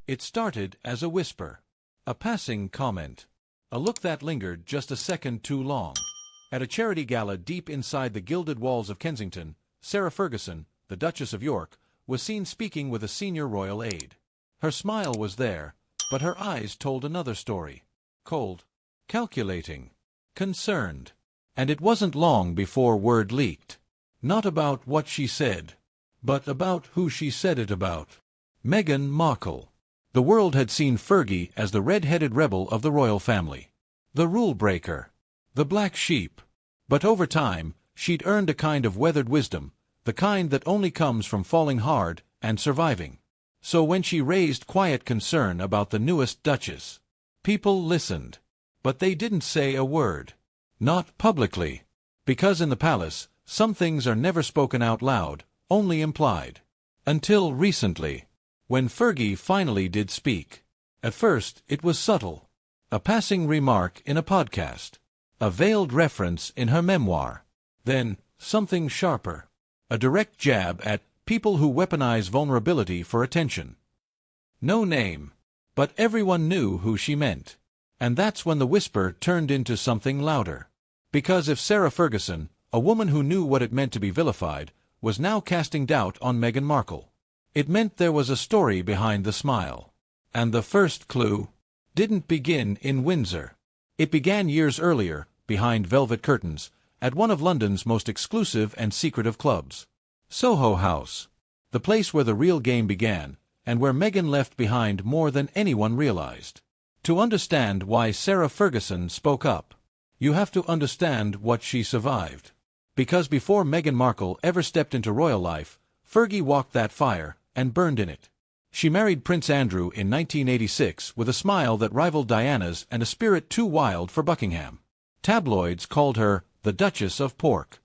It started as a whisper, a passing comment, a look that lingered just a second too long. At a charity gala deep inside the gilded walls of Kensington, Sarah Ferguson, the Duchess of York, was seen speaking with a senior royal aide. Her smile was there, but her eyes told another story. Cold, calculating, concerned. And it wasn't long before word leaked. Not about what she said, but about who she said it about. Meghan Markle. The world had seen Fergie as the red-headed rebel of the royal family. The rule-breaker. The black sheep. But over time, she'd earned a kind of weathered wisdom, the kind that only comes from falling hard and surviving. So when she raised quiet concern about the newest Duchess, people listened. But they didn't say a word. Not publicly. Because in the palace, some things are never spoken out loud, only implied. Until recently, when Fergie finally did speak. At first, it was subtle. A passing remark in a podcast. A veiled reference in her memoir. Then, something sharper. A direct jab at people who weaponize vulnerability for attention. No name. But everyone knew who she meant. And that's when the whisper turned into something louder. Because if Sarah Ferguson, a woman who knew what it meant to be vilified, was now casting doubt on Meghan Markle, it meant there was a story behind the smile. And the first clue didn't begin in Windsor. It began years earlier, behind velvet curtains, at one of London's most exclusive and secretive clubs. Soho House. The place where the real game began, and where Meghan left behind more than anyone realized. To understand why Sarah Ferguson spoke up, you have to understand what she survived. Because before Meghan Markle ever stepped into royal life, Fergie walked that fire and burned in it. She married Prince Andrew in 1986 with a smile that rivaled Diana's and a spirit too wild for Buckingham. Tabloids called her the Duchess of Pork.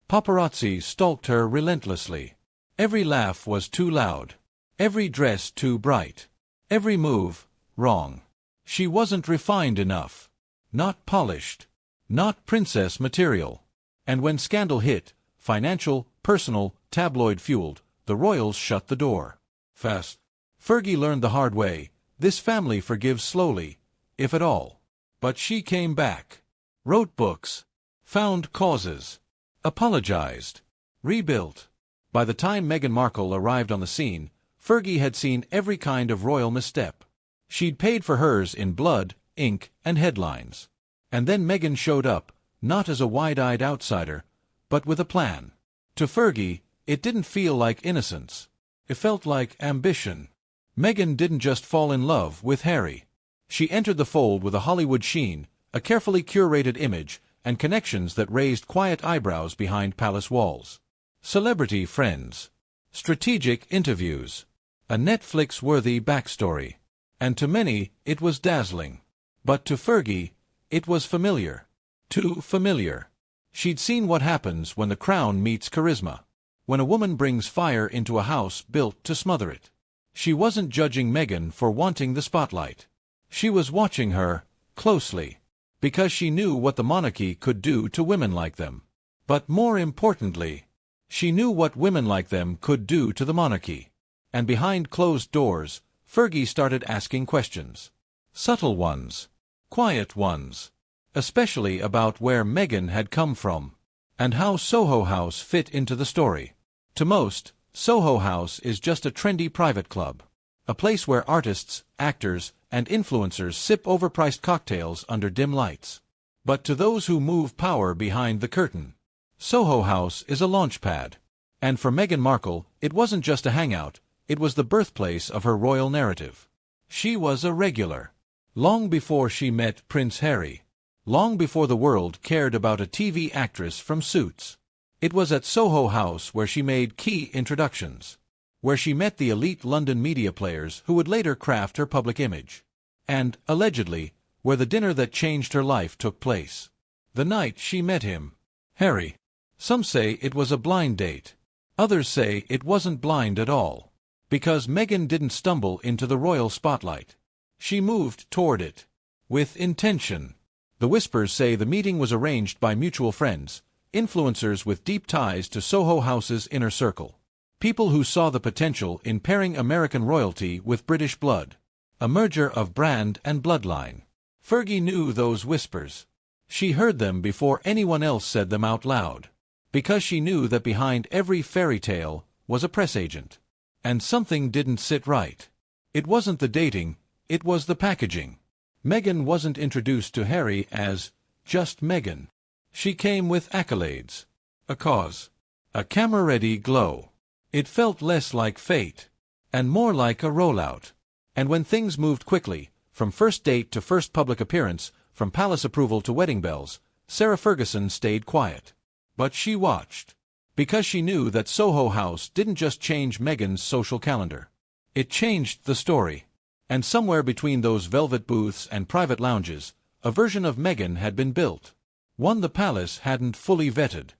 Paparazzi stalked her relentlessly. Every laugh was too loud. Every dress too bright. Every move wrong. She wasn't refined enough. Not polished. Not princess material. And when scandal hit, financial, personal, tabloid-fueled, the royals shut the door. Fast. Fergie learned the hard way. This family forgives slowly, if at all. But she came back. Wrote books. Found causes. Apologized. Rebuilt. By the time Meghan Markle arrived on the scene, Fergie had seen every kind of royal misstep. She'd paid for hers in blood, ink, and headlines. And then Meghan showed up, not as a wide-eyed outsider, but with a plan. To Fergie, it didn't feel like innocence. It felt like ambition. Meghan didn't just fall in love with Harry. She entered the fold with a Hollywood sheen, a carefully curated image, and connections that raised quiet eyebrows behind palace walls. Celebrity friends. Strategic interviews. A Netflix-worthy backstory. And to many, it was dazzling. But to Fergie, it was familiar. Too familiar. She'd seen what happens when the crown meets charisma. When a woman brings fire into a house built to smother it. She wasn't judging Meghan for wanting the spotlight. She was watching her, closely. Because she knew what the monarchy could do to women like them. But more importantly, she knew what women like them could do to the monarchy. And behind closed doors, Fergie started asking questions. Subtle ones. Quiet ones. Especially about where Meghan had come from. And how Soho House fit into the story. To most, Soho House is just a trendy private club. A place where artists, actors, and influencers sip overpriced cocktails under dim lights. But to those who move power behind the curtain, Soho House is a launchpad. And for Meghan Markle, it wasn't just a hangout, it was the birthplace of her royal narrative. She was a regular. Long before she met Prince Harry. Long before the world cared about a TV actress from Suits. It was at Soho House where she made key introductions. Where she met the elite London media players who would later craft her public image. And, allegedly, where the dinner that changed her life took place. The night she met him. Harry. Some say it was a blind date. Others say it wasn't blind at all. Because Meghan didn't stumble into the royal spotlight. She moved toward it. With intention. The whispers say the meeting was arranged by mutual friends, influencers with deep ties to Soho House's inner circle. People who saw the potential in pairing American royalty with British blood. A merger of brand and bloodline. Fergie knew those whispers. She heard them before anyone else said them out loud. Because she knew that behind every fairy tale was a press agent. And something didn't sit right. It wasn't the dating, it was the packaging. Meghan wasn't introduced to Harry as just Meghan. She came with accolades. A cause. A camera-ready glow. It felt less like fate, and more like a rollout. And when things moved quickly, from first date to first public appearance, from palace approval to wedding bells, Sarah Ferguson stayed quiet. But she watched. Because she knew that Soho House didn't just change Meghan's social calendar. It changed the story. And somewhere between those velvet booths and private lounges, a version of Meghan had been built. One the palace hadn't fully vetted.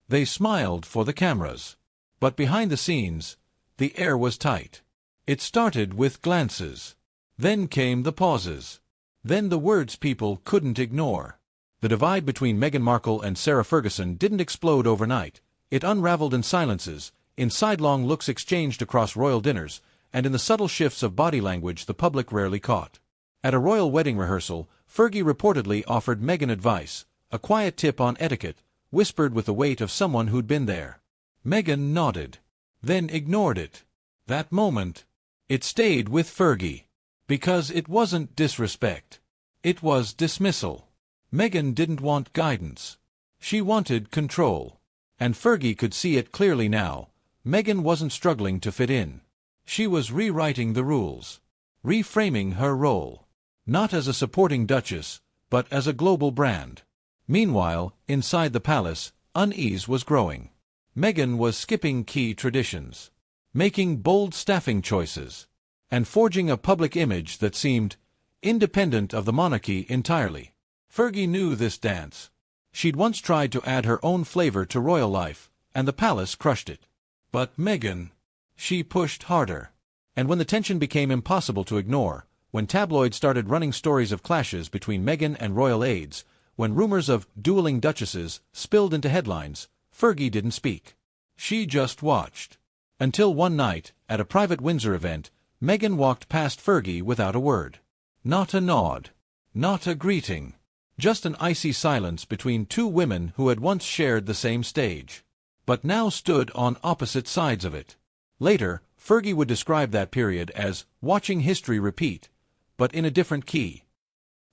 They smiled for the cameras. But behind the scenes, the air was tight. It started with glances. Then came the pauses. Then the words people couldn't ignore. The divide between Meghan Markle and Sarah Ferguson didn't explode overnight. It unraveled in silences, in sidelong looks exchanged across royal dinners, and in the subtle shifts of body language the public rarely caught. At a royal wedding rehearsal, Fergie reportedly offered Meghan advice, a quiet tip on etiquette, whispered with the weight of someone who'd been there. Meghan nodded, then ignored it. That moment, it stayed with Fergie. Because it wasn't disrespect. It was dismissal. Meghan didn't want guidance. She wanted control. And Fergie could see it clearly now. Meghan wasn't struggling to fit in. She was rewriting the rules. Reframing her role. Not as a supporting duchess, but as a global brand. Meanwhile, inside the palace, unease was growing. Meghan was skipping key traditions. Making bold staffing choices. And forging a public image that seemed independent of the monarchy entirely. Fergie knew this dance. She'd once tried to add her own flavor to royal life, and the palace crushed it. But Meghan, she pushed harder. And when the tension became impossible to ignore, when tabloids started running stories of clashes between Meghan and royal aides, when rumors of dueling duchesses spilled into headlines, Fergie didn't speak. She just watched. Until one night, at a private Windsor event, Meghan walked past Fergie without a word. Not a nod. Not a greeting. Just an icy silence between two women who had once shared the same stage. But now stood on opposite sides of it. Later, Fergie would describe that period as watching history repeat, but in a different key.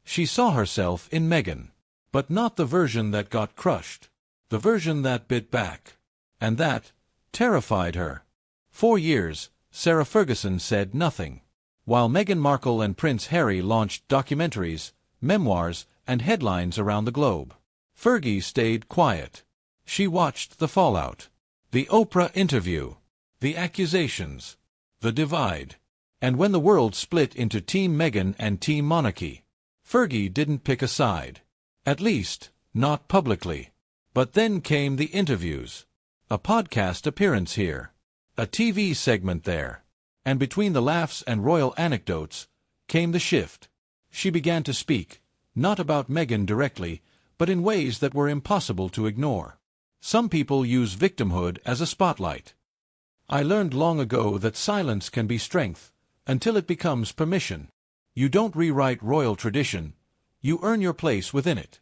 She saw herself in Meghan. But not the version that got crushed. The version that bit back. And that terrified her. For years, Sarah Ferguson said nothing. While Meghan Markle and Prince Harry launched documentaries, memoirs, and headlines around the globe. Fergie stayed quiet. She watched the fallout. The Oprah interview. The accusations. The divide. And when the world split into Team Meghan and Team Monarchy, Fergie didn't pick a side. At least, not publicly. But then came the interviews. A podcast appearance here. A TV segment there. And between the laughs and royal anecdotes, came the shift. She began to speak, not about Meghan directly, but in ways that were impossible to ignore. Some people use victimhood as a spotlight. I learned long ago that silence can be strength, until it becomes permission. You don't rewrite royal tradition, you earn your place within it.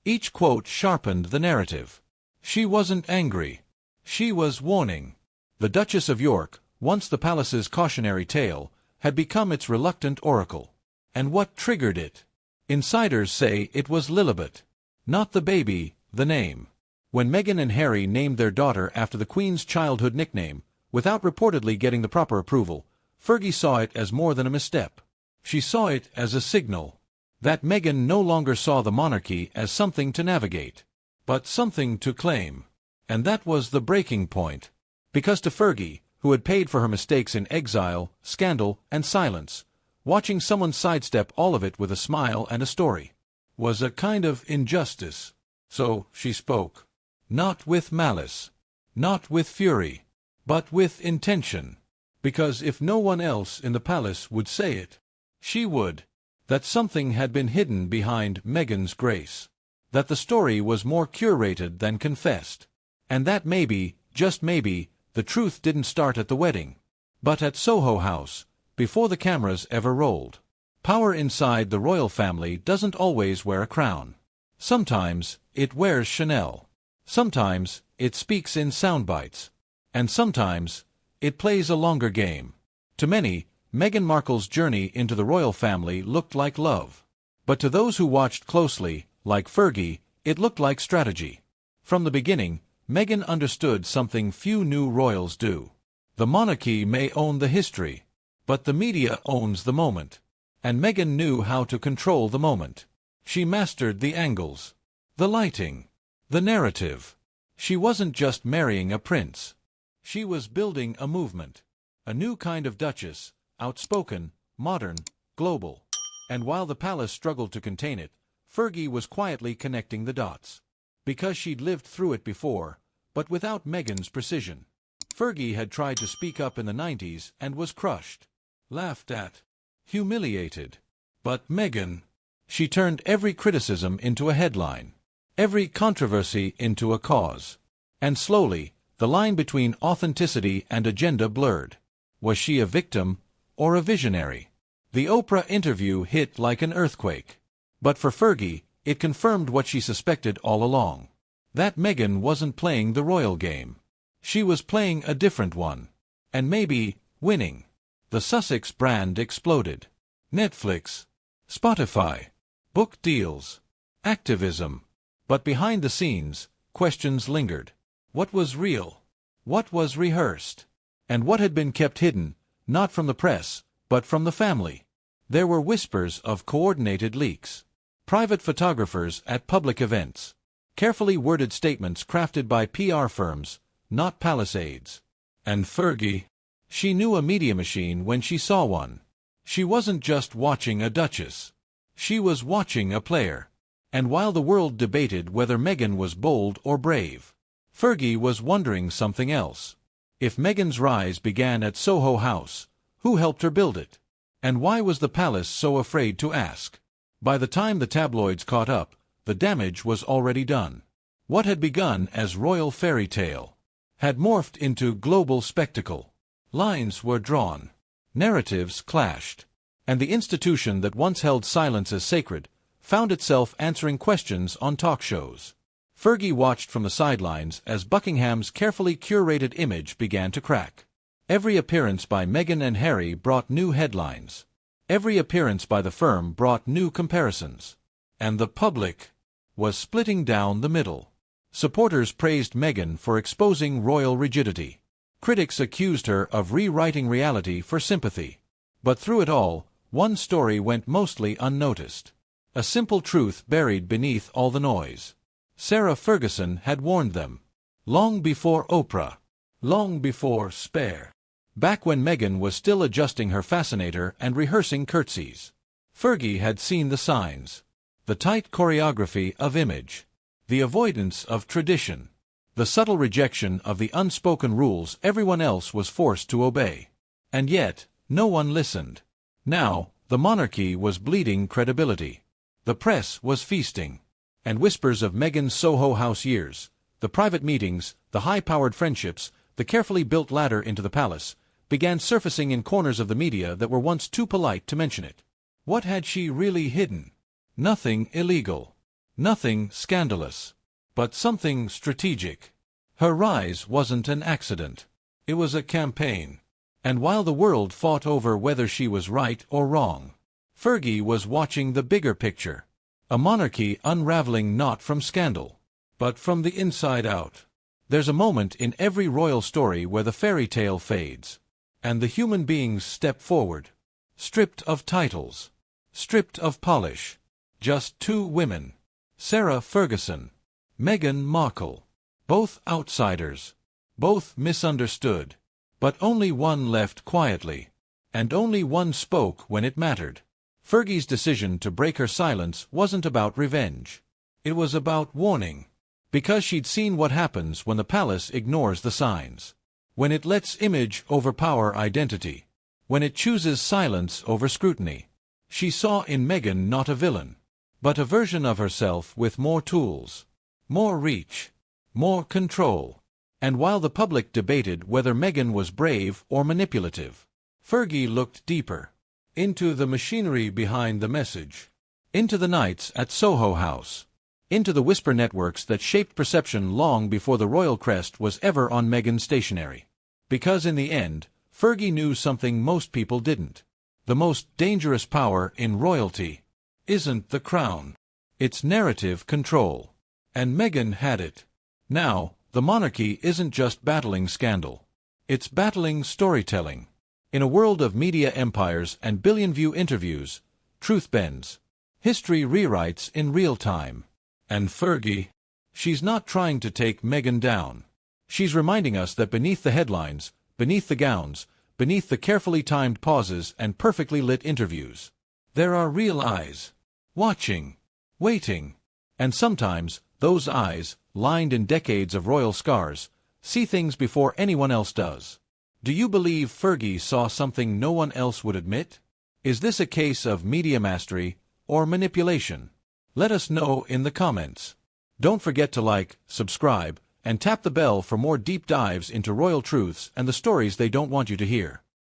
Each quote sharpened the narrative. She wasn't angry. She was warning. The Duchess of York, once the palace's cautionary tale, had become its reluctant oracle. And what triggered it? Insiders say it was Lilibet. Not the baby, the name. When Meghan and Harry named their daughter after the Queen's childhood nickname, without reportedly getting the proper approval, Fergie saw it as more than a misstep. She saw it as a signal. That Meghan no longer saw the monarchy as something to navigate, but something to claim. And that was the breaking point. Because to Fergie, who had paid for her mistakes in exile, scandal, and silence, watching someone sidestep all of it with a smile and a story, was a kind of injustice. So she spoke. Not with malice. Not with fury. But with intention. Because if no one else in the palace would say it, she would. That something had been hidden behind Meghan's grace. That the story was more curated than confessed. And that maybe, just maybe, The truth didn't start at the wedding, but at Soho House, before the cameras ever rolled. Power inside the royal family doesn't always wear a crown. Sometimes it wears Chanel. Sometimes it speaks in sound bites. And sometimes it plays a longer game. To many, Meghan Markle's journey into the royal family looked like love. But to those who watched closely, like Fergie, it looked like strategy. From the beginning, Meghan understood something few new royals do. The monarchy may own the history, but the media owns the moment. And Meghan knew how to control the moment. She mastered the angles, the lighting, the narrative. She wasn't just marrying a prince. She was building a movement. A new kind of duchess, outspoken, modern, global. And while the palace struggled to contain it, Fergie was quietly connecting the dots. Because she'd lived through it before, but without Meghan's precision. Fergie had tried to speak up in the 90s and was crushed, laughed at, humiliated. But Meghan, she turned every criticism into a headline, every controversy into a cause. And slowly, the line between authenticity and agenda blurred. Was she a victim or a visionary? The Oprah interview hit like an earthquake. But for Fergie, it confirmed what she suspected all along. That Meghan wasn't playing the royal game. She was playing a different one. And maybe, winning. The Sussex brand exploded. Netflix, Spotify, book deals, activism. But behind the scenes, questions lingered. What was real? What was rehearsed? And what had been kept hidden, not from the press, but from the family? There were whispers of coordinated leaks. Private photographers at public events. Carefully worded statements crafted by PR firms, not palace aides. And Fergie, she knew a media machine when she saw one. She wasn't just watching a duchess. She was watching a player. And while the world debated whether Meghan was bold or brave, Fergie was wondering something else. If Meghan's rise began at Soho House, who helped her build it? And why was the palace so afraid to ask? By the time the tabloids caught up, the damage was already done. What had begun as royal fairy tale had morphed into global spectacle. Lines were drawn. Narratives clashed. And the institution that once held silence as sacred found itself answering questions on talk shows. Fergie watched from the sidelines as Buckingham's carefully curated image began to crack. Every appearance by Meghan and Harry brought new headlines. Every appearance by the firm brought new comparisons. And the public was splitting down the middle. Supporters praised Meghan for exposing royal rigidity. Critics accused her of rewriting reality for sympathy. But through it all, one story went mostly unnoticed. A simple truth buried beneath all the noise. Sarah Ferguson had warned them. Long before Oprah. Long before Spare. Back when Meghan was still adjusting her fascinator and rehearsing curtsies. Fergie had seen the signs. The tight choreography of image. The avoidance of tradition. The subtle rejection of the unspoken rules everyone else was forced to obey. And yet, no one listened. Now, the monarchy was bleeding credibility. The press was feasting. And whispers of Meghan's Soho House years, the private meetings, the high-powered friendships, the carefully built ladder into the palace, began surfacing in corners of the media that were once too polite to mention it. What had she really hidden? Nothing illegal. Nothing scandalous. But something strategic. Her rise wasn't an accident. It was a campaign. And while the world fought over whether she was right or wrong, Fergie was watching the bigger picture. A monarchy unraveling not from scandal, but from the inside out. There's a moment in every royal story where the fairy tale fades, and the human beings step forward, stripped of titles, stripped of polish. Just two women. Sarah Ferguson, Meghan Markle. Both outsiders, both misunderstood, but only one left quietly, and only one spoke when it mattered. Fergie's decision to break her silence wasn't about revenge. It was about warning. Because she'd seen what happens when the palace ignores the signs. When it lets image overpower identity. When it chooses silence over scrutiny. She saw in Meghan not a villain, but a version of herself with more tools, more reach, more control. And while the public debated whether Meghan was brave or manipulative, Fergie looked deeper into the machinery behind the message, into the nights at Soho House, into the whisper networks that shaped perception long before the royal crest was ever on Meghan's stationery. Because in the end, Fergie knew something most people didn't. The most dangerous power in royalty isn't the crown. It's narrative control. And Meghan had it. Now, the monarchy isn't just battling scandal. It's battling storytelling. In a world of media empires and billion-view interviews, truth bends. History rewrites in real time. And Fergie, she's not trying to take Meghan down. She's reminding us that beneath the headlines, beneath the gowns, beneath the carefully timed pauses and perfectly lit interviews, there are real eyes, watching, waiting. And sometimes, those eyes, lined in decades of royal scars, see things before anyone else does. Do you believe Fergie saw something no one else would admit? Is this a case of media mastery or manipulation? Let us know in the comments. Don't forget to like, subscribe, and tap the bell for more deep dives into royal truths and the stories they don't want you to hear.